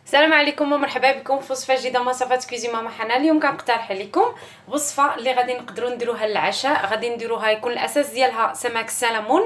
السلام عليكم ومرحبا بكم في وصفه جديده من وصفات كوزين ماما حنان. اليوم كنقترح عليكم وصفه اللي غادي نقدروا نديروها للعشاء. غادي نديروها يكون الاساس ديالها سمك السلمون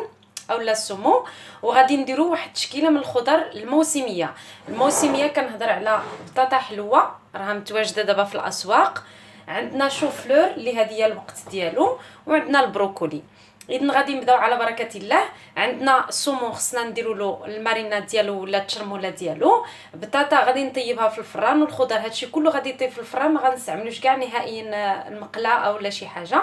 اولا السمو، وغادي نديروا واحد التشكيله من الخضر الموسميه كنهضر على بطاطا حلوه راها متواجده دابا في الاسواق، عندنا شوفلور اللي هذه هي الوقت ديالو، وعندنا البروكولي. اذا غادي نبداو على بركه الله. عندنا السومو خصنا نديروا له الماريناد ديالو ولا التشرموله ديالو. بطاطا غادي نطيبها في الفران، والخضر هادشي كله غادي يطيب في الفران، ما غنستعملوش كاع نهائيا المقله اولا شي حاجه.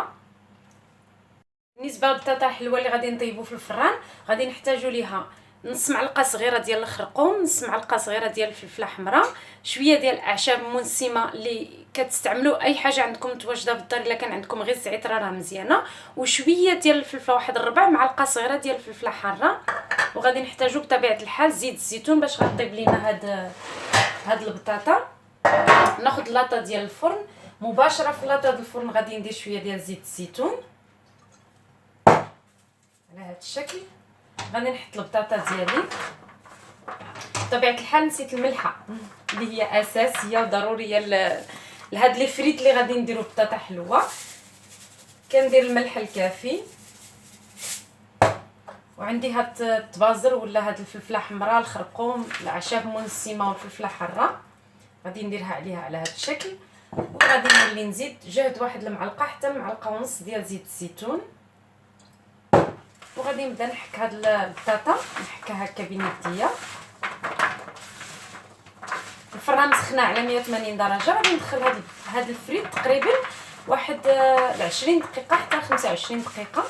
بالنسبه للبطاطا الحلوه اللي غادي نطيبو في الفران، غادي نحتاجوا ليها نص معلقه صغيره ديال الخرقوم، نص معلقه صغيره ديال الفلفله حمراء، شويه ديال الاعشاب المنسمه اللي كتستعملوا اي حاجه عندكم متواجده في الدار، الا كان عندكم غير الزعتره راه مزيانه، وشويه ديال الفلفله، واحد الربع معلقه صغيره ديال الفلفله حاره. وغادي نحتاجوا بطبيعه الحال زيت الزيتون باش غطيب لينا هاد البطاطا. ناخذ لاطه ديال الفرن، مباشره في لاطه ديال الفرن غادي ندير شويه ديال زيت الزيتون على هذا الشكل. غادي نحط البطاطا ديالي، بطبيعه الحال نسيت الملحه اللي هي اساسيه وضروريه لهاد لي فريت اللي غادي نديرو بطاطا حلوه. كندير الملح الكافي، وعندي هاد الطبازر ولا هاد الفلفله حمراء، الخرقوم، الاعشاب المنسمه والفلفله حاره، غادي نديرها على هاد الشكل. وغادي نولي نزيد جهد واحد المعلقه حتى المعلقه ونص ديال زيت الزيتون، وغادي نبدا نحك هاد البطاطا، نحكها هكا بين يديا. الفران مسخنه على 180 درجه. غادي ندخل هاد الفريت تقريبا واحد 20 دقيقه حتى 25 دقيقه.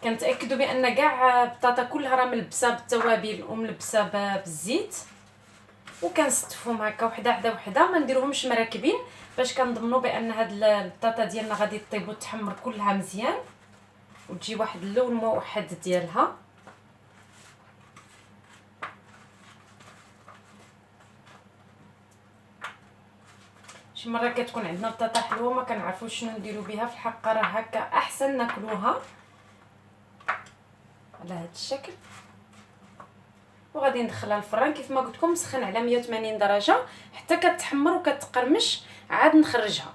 كنتاكدوا بان كاع البطاطا كلها راه ملبسه بالتوابل وملبسه بالزيت، وكنستفهم هكا وحده ما نديروهمش مركبين، باش كنضمنوا بان هاد البطاطا ديالنا غادي طيب وتحمر كلها مزيان وتجي واحد اللون موحد ديالها. شي مره كتكون عندنا بطاطا حلوه ما كنعرفوش شنو نديرو بها، في الحق راه هكا احسن ناكلوها على هذا الشكل. وغادي ندخلها الفران كيف ما قلت لكم مسخن على 180 درجه حتى كتحمر وكتقرمش، عاد نخرجها.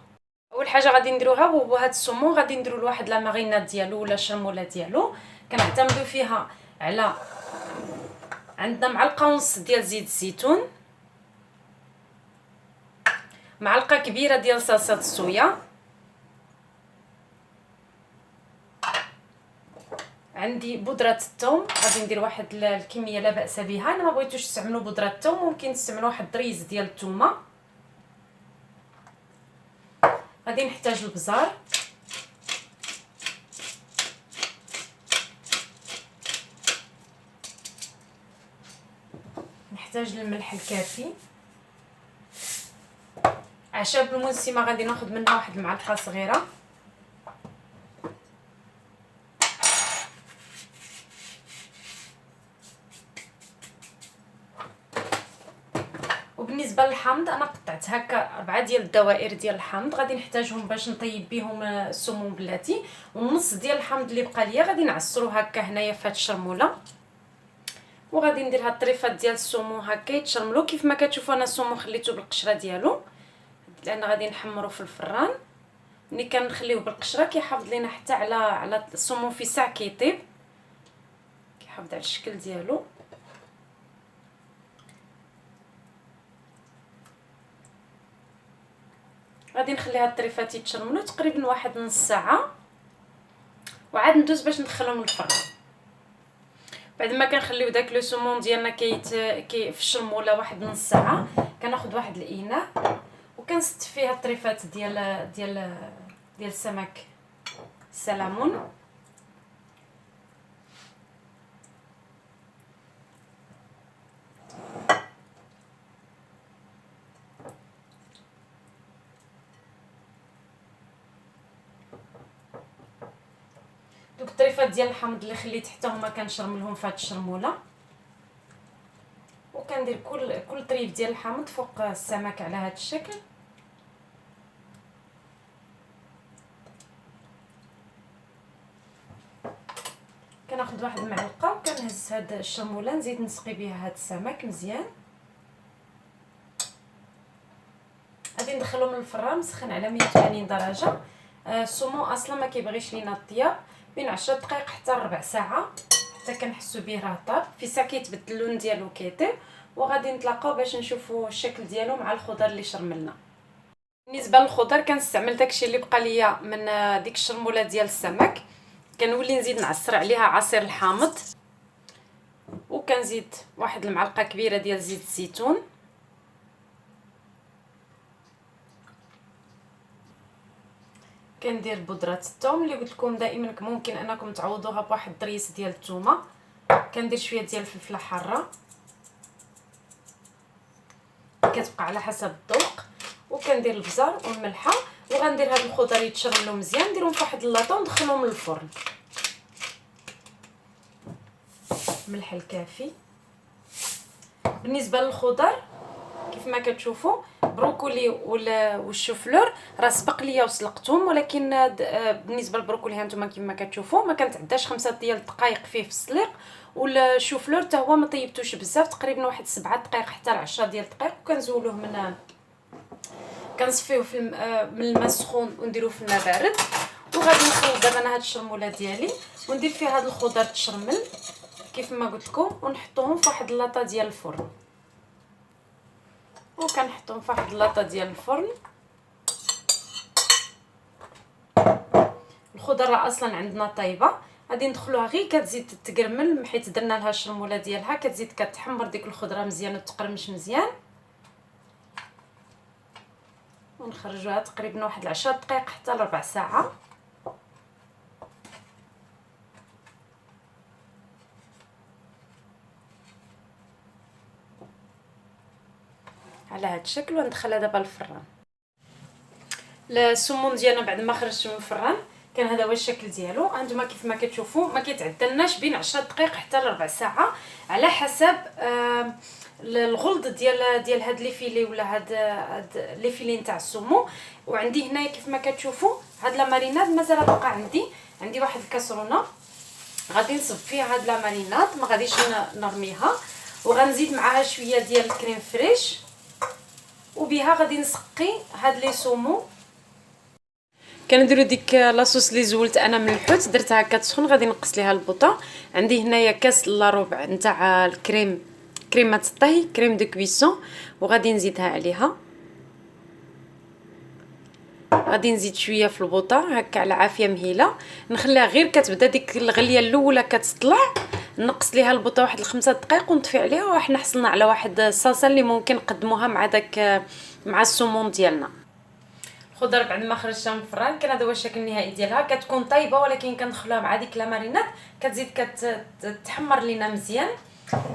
اول حاجه غادي نديروها هو هذا السومون، غادي نديروا له واحد لا ماريناد ديالو ولا الشرموله ديالو. كنعتمدوا فيها على عندنا معلقه ونص ديال زيت الزيتون، معلقه كبيره ديال صلصه الصويا، عندي بودره الثوم، غادي ندير واحد الكميه لا باس بها. انا ما بغيتوش تستعملوا بودره الثوم، ممكن تستعملوا واحد الريز ديال الثومه. غادي نحتاج البزار، نحتاج الملح الكافي، اعشاب المنسمه غادي ناخذ منها واحد المعلقه صغيره، وبالنسبه للحامض انا قطعت هكا 4 ديال الدوائر ديال الحامض، غادي نحتاجهم باش نطيب بهم السمون بلاتي. والنص ديال الحامض اللي بقى ليا غادي نعصرو هكا هنايا في هاد الشرموله، وغادي ندير هاد الطريفات ديال السمون هكا يتشرملو. كيف ما كتشوفوا انا السمون خليته بالقشره ديالو لان غادي نحمرو في الفران. ملي كنخليوه بالقشره كيحافظ لينا حتى على السمون في ساعه كيطيب، كيحافظ على الشكل ديالو. غادي نخلي هاد الطريفات يتشرملو تقريبا واحد نص ساعه، وعاد ندوز باش ندخلهم للفران. بعد ما كنخليو داك لو سومون ديالنا كي في الشرموله واحد نص ساعه، كناخذ واحد الاناء وكنست فيها الطريفات ديال السمك السلمون. دوك الطريفات ديال الحامض اللي خليت حتى هما كنشرملهم في هاد الشرموله، وكندير كل طريف ديال الحامض فوق السمك على هاد الشكل. كناخذ واحد المعلقه وكنهز هاد الشرموله نزيد نسقي بها هاد السمك مزيان. غادي ندخلو من الفران مسخن على 180 درجه. السومو اصلا ما كيبغيش لينا الطياب، بين 10 دقائق حتى ربع ساعه حتى كنحسو به راه طاب. في ساعه كيتبدل اللون ديالو كيطيب، وغادي نتلاقاو باش نشوفوا الشكل ديالو مع الخضر اللي شرملنا. بالنسبه للخضر كنستعمل داكشي اللي بقى ليا من ديك الشرموله ديال السمك، كنولي نزيد نعصر عليها عصير الحامض، وكنزيد واحد المعلقه كبيره ديال زيت الزيتون، كندير بودره الثوم اللي قلت لكم دائما ممكن انكم تعوضوها بواحد الضريس ديال الثومه، كندير شويه ديال الفلفله حاره كتبقى على حسب الذوق، وكندير البزار والملحه، وغندير هاد الخضر يتشرملوا مزيان نديرهم في واحد اللاطه وندخلهم للفرن. الملح الكافي. بالنسبه للخضر كيف ما كتشوفوا بروكولي والشوفلور راه سبق ليا وسلقتهم، ولكن بالنسبه للبروكولي هانتوما كيما كتشوفوا ما كنتعداش 5 ديال الدقائق فيه في السليق، والشوفلور حتى هو ما طيبتوش بزاف، تقريبا واحد 7 دقائق حتى ل 10 ديال الدقائق، وكنزولوه من كنصفيوه في من الماء السخون ونديروه في الماء بارد. وغادي نخلط دابا انا هاد الشرموله ديالي وندير فيها هاد الخضر تشرمل كيف ما قلت لكم، ونحطوهم في واحد اللاطه ديال الفرن، وكنحطهم في واحد اللاطه ديال الفرن. الخضر راه اصلا عندنا طيبه، غادي ندخلوها غير كتزيد تقرمل حيت درنا لها الشرموله ديالها، كتزيد كتحمر ديك الخضره مزيان وتقرمش مزيان، ونخرجوها تقريبا واحد 10 دقائق حتى لربع ساعه. على هذا الشكل، وندخلها دابا للفران. السمون ديالنا بعد ما خرجته من الفران كان هذا هو الشكل ديالو. هانتوما كيف ما كتشوفوا ما كيتعدلناش بين 10 دقائق حتى لربع ساعه على حسب الغلظ ديال هاد لي فيلي ولا هاد لي فيلي نتاع السمو. وعندي هنايا كيف ما كتشوفوا هاد لا ماريناد مازال باقا عندي واحد الكاسرونه، غادي نصب فيها هاد لا ماريناد، ما غاديش نرميها، وغنزيد معاها شويه ديال الكريم فريش، وبها غادي نسقي هاد لي سومو. كنديروا ديك لاصوص اللي زولت انا من الحوت، درتها هكا تسخن، غادي نقص ليها البوطه. عندي هنايا كاس الا ربع نتاع كريمه الطهي، كريم دو كويسون، وغادي نزيدها عليها. غادي نزيد شويه في البوطه هكا على عافيه مهيله، نخليها غير كتبدا ديك الغليه الاولى كتطلع، نقص ليها البوطه واحد 5 دقائق ونطفي عليها، وحنا حصلنا على واحد الصلصه اللي ممكن نقدموها مع السمون ديالنا. الخضر بعد ما خرجتها من الفران كان هذا هو الشكل النهائي ديالها. كتكون طيبه ولكن كندخلوها مع ديك لا ماريناد كتزيد كتحمر لينا مزيان.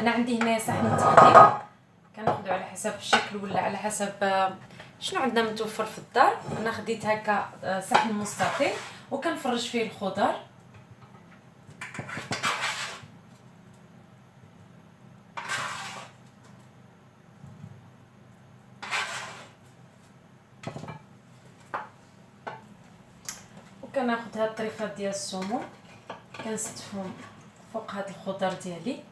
انا عندي هنا صحن التقديم، كناخذوا على حسب الشكل ولا على حسب شنو عندنا متوفر في الدار. انا خديت هكا صحن مستطيل وكنفرج فيه الخضر. وكناخذ هاد الطريفات ديال السمو كنستفهم فوق هاد الخضر ديالي.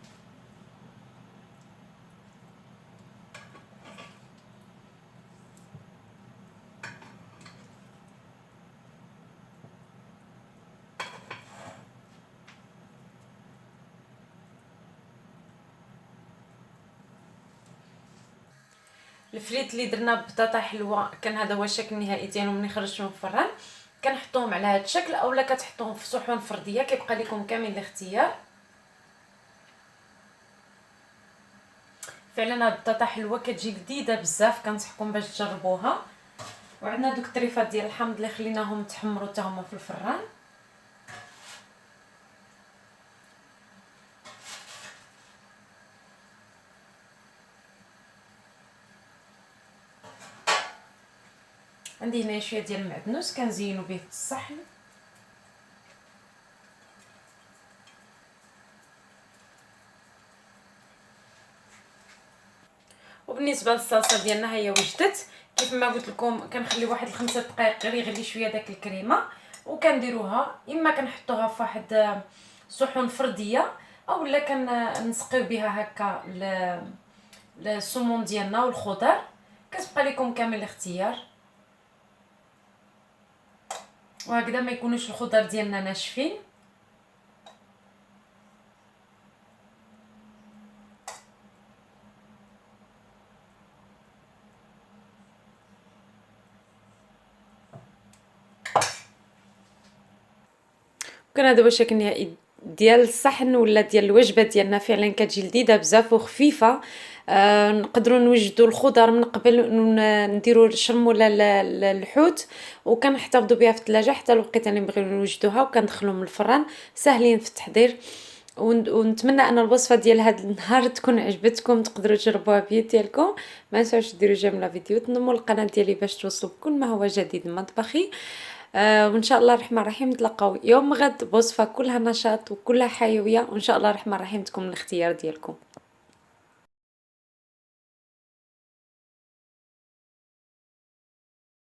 الفريت اللي درنا ببطاطا حلوه كان هذا هو الشكل النهائي ديالو ملي خرجتهم من الفران. كنحطوهم على هذا الشكل اولا كتحطوهم في صحون فرديه، كيبقى لكم كامل الاختيار. فعلا هاد البطاطا حلوه كتجي لذيذه بزاف، كنصحكم باش تجربوها. وعندنا دوك الطريفات ديال الحامض اللي خليناهم تحمروا حتى هما في الفران. عندي هنا شويه ديال المعدنوس كنزينو به الصحن. وبالنسبه للصلصه ديالنا هي وجدت. كيف ما قلت لكم كنخلي واحد 5 دقائق غير يغلي شويه داك الكريمه، وكنديروها اما كنحطوها في واحد صحون فرديه، اولا كنسقيو بها هكا السمون ديالنا والخضر. كتبقى لكم كامل الاختيار. وهكذا ما يكونوش الخضر ديالنا ناشفين. كنا دابا الشكل النهائي ديال الصحن ولا ديال الوجبه ديالنا. فعلا كتجي لذيذه بزاف وخفيفه. نقدروا نوجدوا الخضر من قبل، نديروا الشرم ولا الحوت، وكنحتفظوا بها في الثلاجه حتى الوقيته اللي نبغيو نوجدوها، وكندخلوهم للفران ساهلين في التحضير. ونتمنى ان الوصفه ديال هذا النهار تكون عجبتكم، تقدروا تجربوها بيد ديالكم. ما تنساوش ديروا جيم لا فيديو، تنضموا القناه ديالي باش توصلوا بكل ما هو جديد مطبخي. وان شاء الله الرحمن الرحيم نتلاقاو يوم غد بوصفه كلها نشاط وكلها حيويه، وان شاء الله الرحمن الرحيم تكون الاختيار ديالكم.